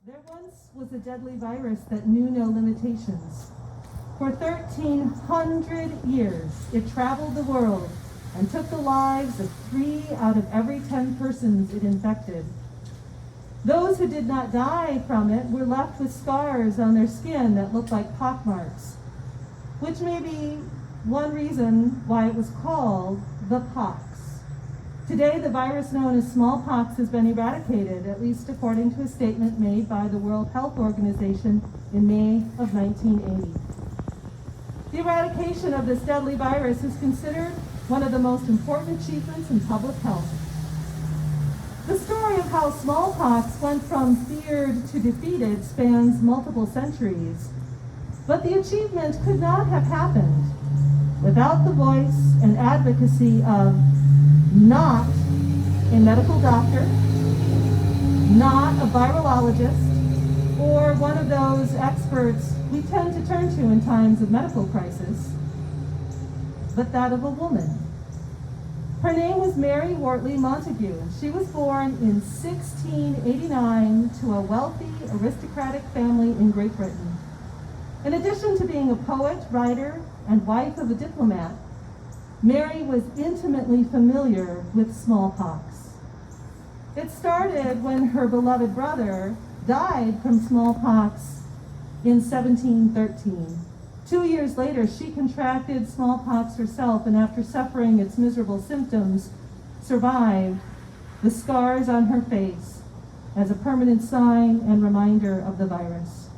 There once was a deadly virus that knew no limitations. For 1,300 years, it traveled the world and took the lives of 3 out of every 10 persons it infected. Those who did not die from it were left with scars on their skin that looked like pockmarks, which may be one reason why it was called the pox. Today, the virus known as smallpox has been eradicated, at least according to a statement made by the World Health Organization in May of 1980. The eradication of this deadly virus is considered one of the most important achievements in public health. The story of how smallpox went from feared to defeated spans multiple centuries, but the achievement could not have happened without the voice and advocacy of not a medical doctor, not a virologist, or one of those experts we tend to turn to in times of medical crisis, but that of a woman. Her name was Mary Wortley Montagu, and she was born in 1689 to a wealthy aristocratic family in Great Britain. In addition to being a poet, writer, and wife of a diplomat, Mary was intimately familiar with smallpox. It started when her beloved brother died from smallpox in 1713. 2 years later, she contracted smallpox herself, and after suffering its miserable symptoms, survived the scars on her face as a permanent sign and reminder of the virus.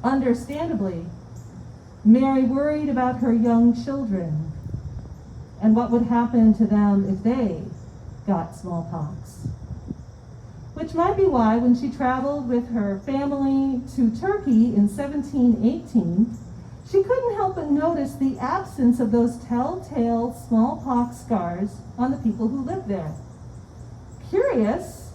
Understandably, Mary worried about her young children and what would happen to them if they got smallpox. Which might be why, when she traveled with her family to Turkey in 1718, she couldn't help but notice the absence of those telltale smallpox scars on the people who lived there. Curious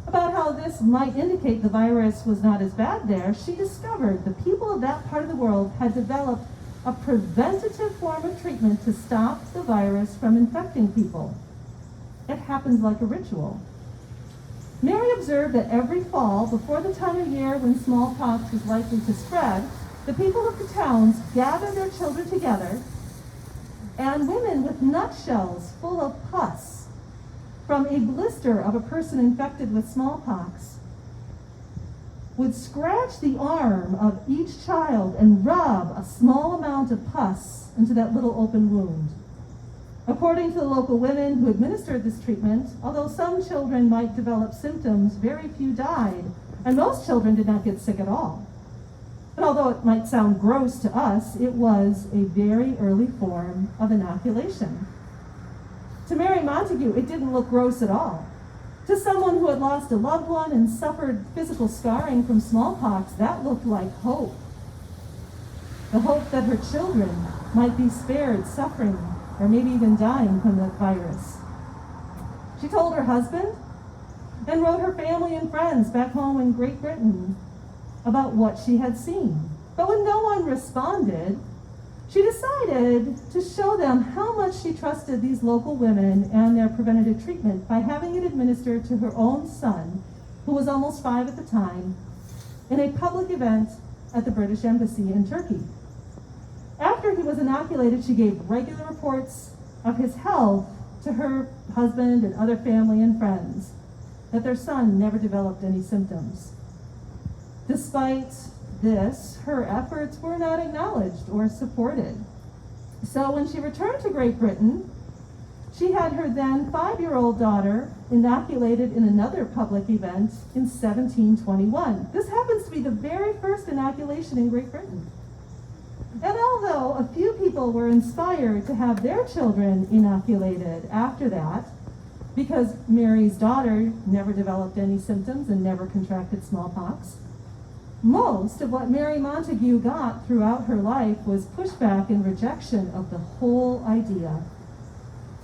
about how this might indicate the virus was not as bad there, she discovered the people of that part of the world had developed a preventative form of treatment to stop the virus from infecting people. It happens like a ritual. Mary observed that every fall, before the time of year when smallpox was likely to spread, the people of the towns gathered their children together, and women with nutshells full of pus from a blister of a person infected with smallpox would scratch the arm of each child and rub a small amount of pus into that little open wound. According to the local women who administered this treatment, although some children might develop symptoms, very few died, and most children did not get sick at all. And although it might sound gross to us, it was a very early form of inoculation. To Mary Montagu, it didn't look gross at all. To someone who had lost a loved one and suffered physical scarring from smallpox, that looked like hope. The hope that her children might be spared suffering or maybe even dying from the virus. She told her husband and wrote her family and friends back home in Great Britain about what she had seen. But when no one responded, she decided to show them how much she trusted these local women and their preventative treatment by having it administered to her own son, who was almost 5 at the time, in a public event at the British Embassy in Turkey. After he was inoculated, she gave regular reports of his health to her husband and other family and friends, that their son never developed any symptoms. Despite this, her efforts were not acknowledged or supported. So when she returned to Great Britain, she had her then 5-year-old daughter inoculated in another public event in 1721. This happens to be the very first inoculation in Great Britain. And although a few people were inspired to have their children inoculated after that, because Mary's daughter never developed any symptoms and never contracted smallpox, most of what Mary Montagu got throughout her life was pushback and rejection of the whole idea.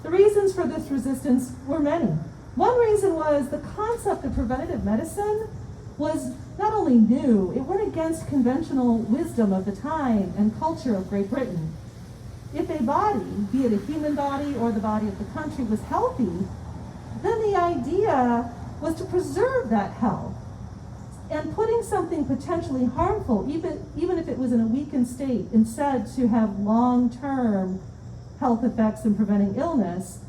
The reasons for this resistance were many. One reason was the concept of preventative medicine was not only new, it went against conventional wisdom of the time and culture of Great Britain. If a body, be it a human body or the body of the country, was healthy, then the idea was to preserve that health. And putting something potentially harmful, even if it was in a weakened state, and said to have long-term health effects in preventing illness,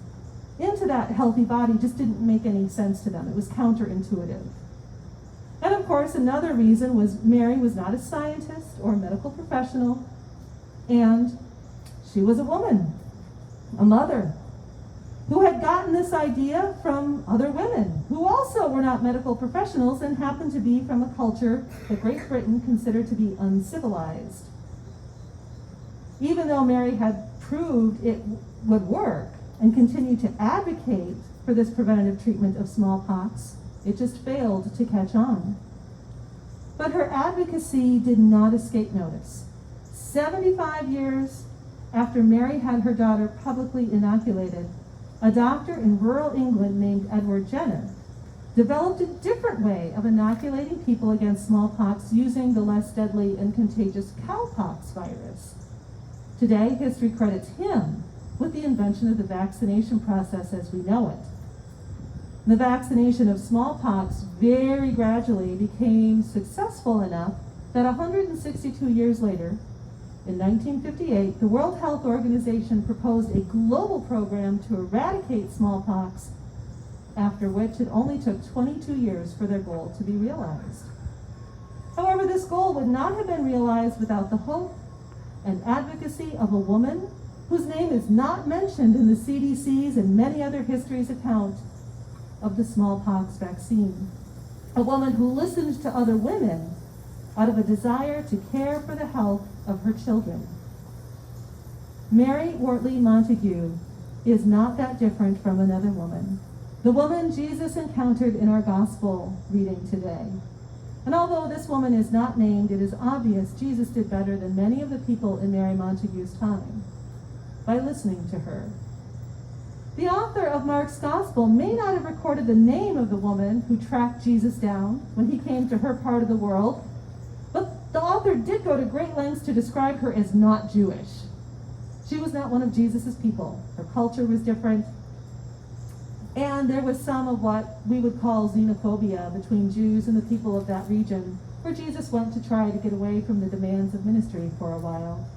into that healthy body just didn't make any sense to them. It was counterintuitive. And of course, another reason was Mary was not a scientist or a medical professional, and she was a woman, a mother, who had gotten this idea from other women who also were not medical professionals and happened to be from a culture that Great Britain considered to be uncivilized. Even though Mary had proved it would work and continued to advocate for this preventative treatment of smallpox, it just failed to catch on. But her advocacy did not escape notice. 75 years after Mary had her daughter publicly inoculated, a doctor in rural England named Edward Jenner developed a different way of inoculating people against smallpox using the less deadly and contagious cowpox virus. Today, history credits him with the invention of the vaccination process as we know it. The vaccination of smallpox very gradually became successful enough that 162 years later, in 1958, the World Health Organization proposed a global program to eradicate smallpox, after which it only took 22 years for their goal to be realized. However, this goal would not have been realized without the hope and advocacy of a woman whose name is not mentioned in the CDC's and many other histories account of the smallpox vaccine. A woman who listened to other women out of a desire to care for the health of her children. Mary Wortley Montague is not that different from another woman, the woman Jesus encountered in our gospel reading today. And although this woman is not named, it is obvious Jesus did better than many of the people in Mary Montague's time by listening to her. The author of Mark's gospel may not have recorded the name of the woman who tracked Jesus down when he came to her part of the world, but the author did go to great lengths to describe her as not Jewish. She was not one of Jesus's people. Her culture was different. And there was some of what we would call xenophobia between Jews and the people of that region, where Jesus went to try to get away from the demands of ministry for a while.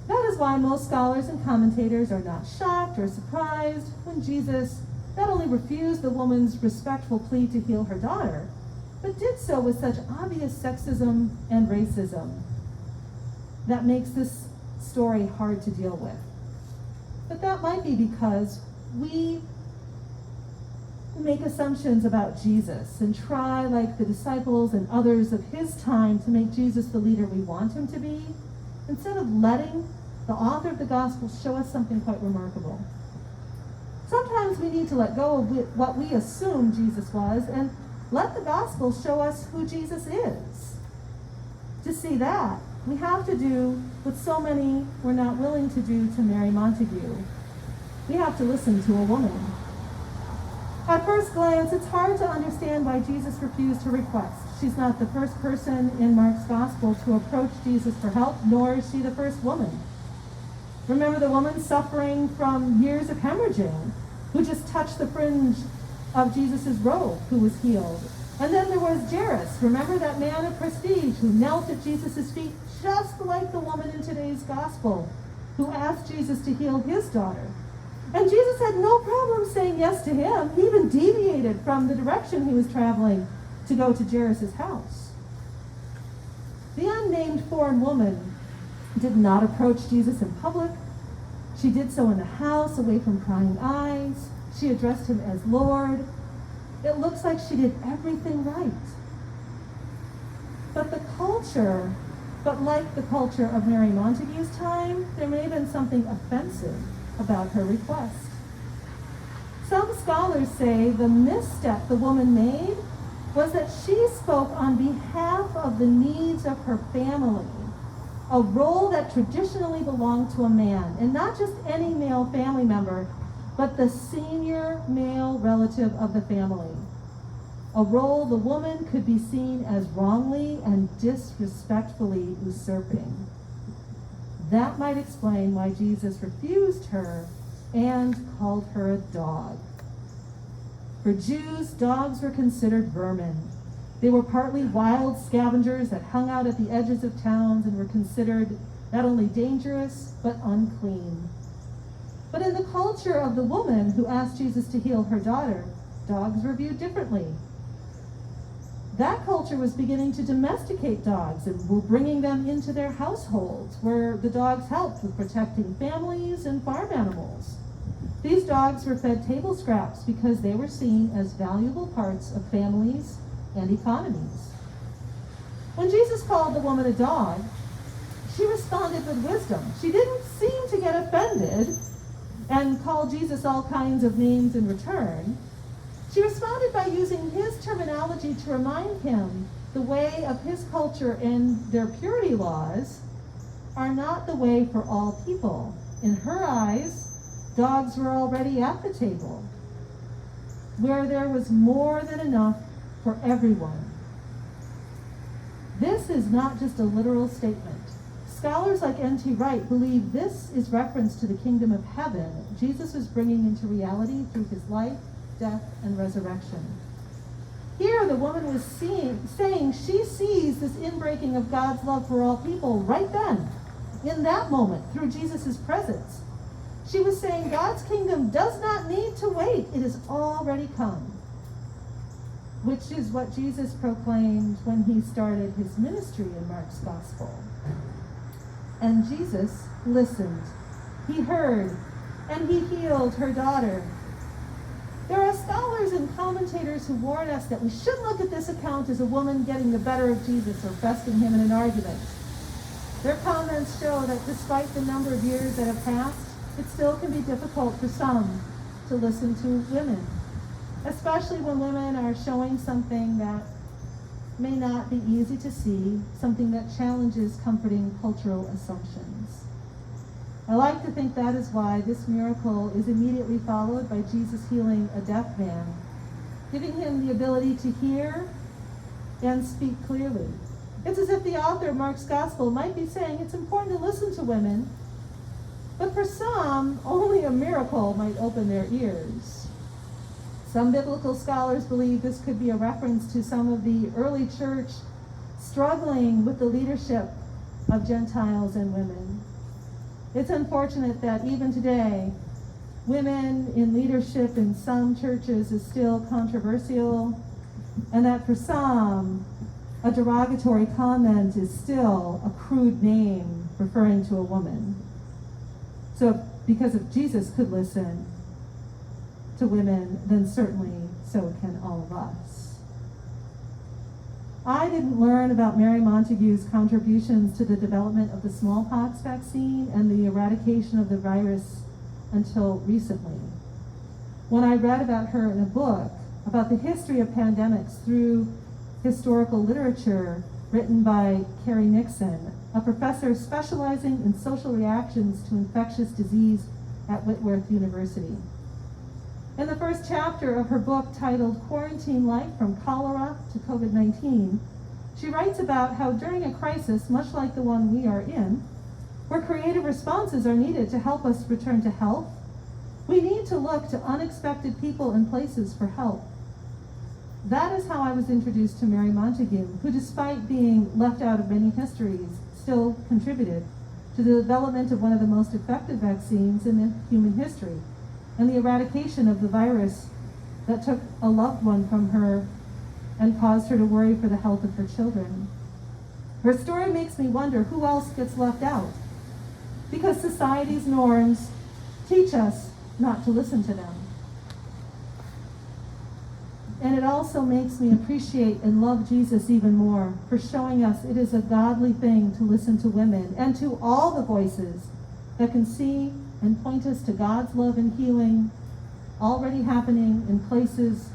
That is why most scholars and commentators are not shocked or surprised when Jesus not only refused the woman's respectful plea to heal her daughter, but did so with such obvious sexism and racism that makes this story hard to deal with. But that might be because we make assumptions about Jesus and try, like the disciples and others of his time, to make Jesus the leader we want him to be, instead of letting the author of the gospel show us something quite remarkable. Sometimes we need to let go of what we assume Jesus was and let the gospel show us who Jesus is. To see that, we have to do what so many were not willing to do to Mary Montague. We have to listen to a woman. At first glance, it's hard to understand why Jesus refused her request. She's not the first person in Mark's gospel to approach Jesus for help, nor is she the first woman. Remember the woman suffering from years of hemorrhaging, who just touched the fringe of Jesus' robe, who was healed. And then there was Jairus. Remember that man of prestige who knelt at Jesus' feet, just like the woman in today's gospel, who asked Jesus to heal his daughter. And Jesus had no problem saying yes to him. He even deviated from the direction he was traveling to go to Jairus' house. The unnamed foreign woman did not approach Jesus in public. She did so in the house, away from prying eyes. She addressed him as Lord. It looks like she did everything right. But like the culture of Mary Montague's time, there may have been something offensive about her request. Some scholars say the misstep the woman made was that she spoke on behalf of the needs of her family, a role that traditionally belonged to a man, and not just any male family member, but the senior male relative of the family. A role the woman could be seen as wrongly and disrespectfully usurping. That might explain why Jesus refused her and called her a dog. For Jews, dogs were considered vermin. They were partly wild scavengers that hung out at the edges of towns and were considered not only dangerous, but unclean. But in the culture of the woman who asked Jesus to heal her daughter, dogs were viewed differently. That culture was beginning to domesticate dogs and were bringing them into their households, where the dogs helped with protecting families and farm animals. These dogs were fed table scraps because they were seen as valuable parts of families and economies. When Jesus called the woman a dog, she responded with wisdom. She didn't seem to get offended and call Jesus all kinds of names in return. She responded by using his terminology to remind him the way of his culture and their purity laws are not the way for all people. In her eyes, dogs were already at the table, where there was more than enough for everyone. This is not just a literal statement. Scholars like N.T. Wright believe this is reference to the kingdom of heaven Jesus was bringing into reality through his life, death, and resurrection. Here, the woman was saying she sees this inbreaking of God's love for all people right then, in that moment, through Jesus' presence. She was saying God's kingdom does not need to wait. It has already come, which is what Jesus proclaimed when he started his ministry in Mark's gospel. And Jesus listened. He heard, and he healed her daughter. There are scholars and commentators who warn us that we should look at this account as a woman getting the better of Jesus or besting him in an argument. Their comments show that despite the number of years that have passed, it still can be difficult for some to listen to women, especially when women are showing something that may not be easy to see, something that challenges comforting cultural assumptions. I like to think that is why this miracle is immediately followed by Jesus healing a deaf man, giving him the ability to hear and speak clearly. It's as if the author of Mark's gospel might be saying it's important to listen to women, but for some, only a miracle might open their ears. Some biblical scholars believe this could be a reference to some of the early church struggling with the leadership of Gentiles and women. It's unfortunate that even today, women in leadership in some churches is still controversial, and that for some, a derogatory comment is still a crude name referring to a woman. So because if Jesus could listen to women, then certainly so can all of us. I didn't learn about Mary Montague's contributions to the development of the smallpox vaccine and the eradication of the virus until recently, when I read about her in a book about the history of pandemics through historical literature written by Carrie Nixon, a professor specializing in social reactions to infectious disease at Whitworth University. In the first chapter of her book titled Quarantine Life from Cholera to COVID-19, she writes about how during a crisis much like the one we are in, where creative responses are needed to help us return to health, we need to look to unexpected people and places for help. That is how I was introduced to Mary Montague, who, despite being left out of many histories, still contributed to the development of one of the most effective vaccines in human history, and the eradication of the virus that took a loved one from her and caused her to worry for the health of her children. Her story makes me wonder who else gets left out, because society's norms teach us not to listen to them. And it also makes me appreciate and love Jesus even more for showing us it is a godly thing to listen to women and to all the voices that can see and point us to God's love and healing already happening in places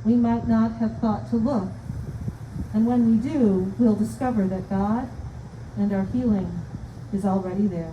we might not have thought to look. And when we do, we'll discover that God and our healing is already there.